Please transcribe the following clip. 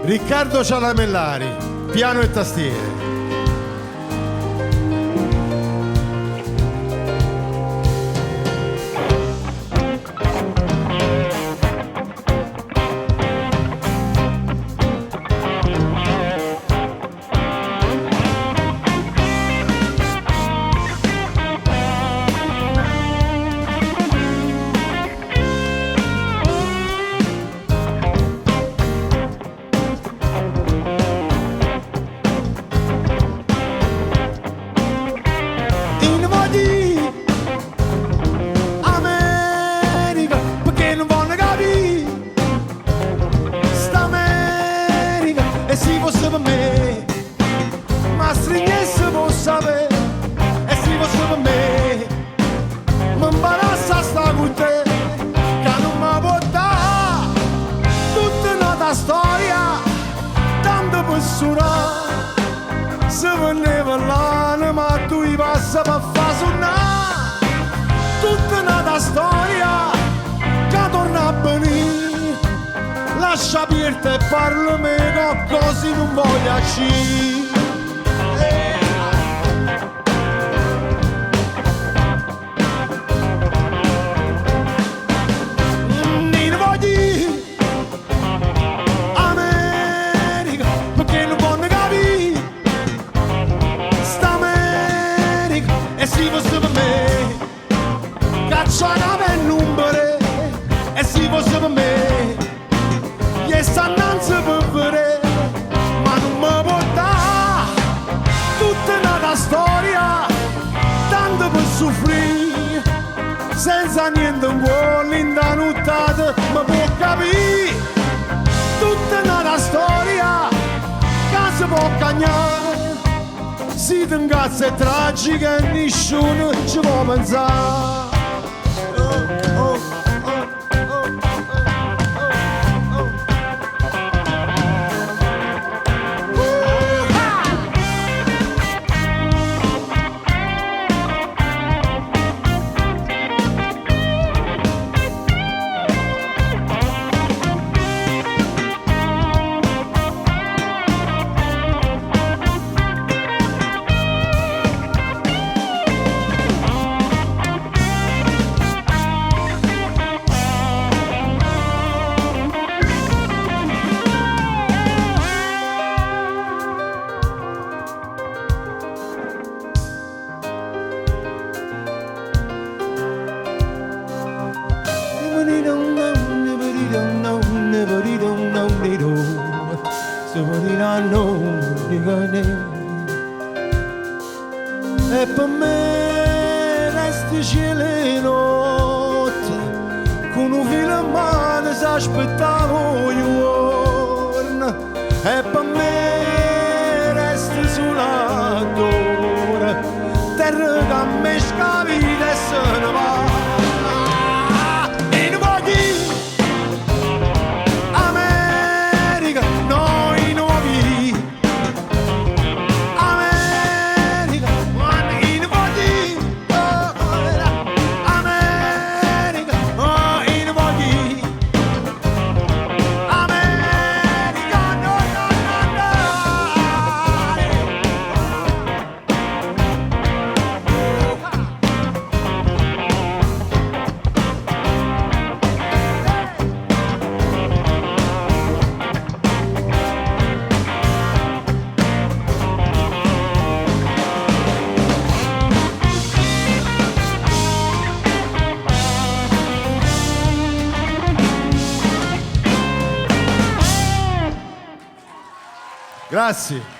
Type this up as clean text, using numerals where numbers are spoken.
Riccardo Cialamellari, piano e tastiere. Si fosse per me, ma stringesse per sapere, e si fosse per me, mi imparasse a stare con te, che non mi può dare tutta un'altra storia, tanto per suonare, se veniva l'anima tu gli passi per far suonare, tutta un'altra storia, che torna a venire. Lascia aperta e parlami qualcosa non voglio ci. Non voglio America perché non voglio capire sta America e si fosse per me cacciare per numere e si fosse per me e stannanza per vedere, ma non mi può dare tutta un'altra storia, tanto per soffrire, senza niente in cuore, in da nottata, mi può capire, tutta un'altra storia, che si può cagnare, si ti incazza è tragica e nessuno ci può pensare. E per me resti cielo e notte con un filo in mano si aspettavo io e per me resti sulla dore terra che a me scavita e se ne va. Grazie.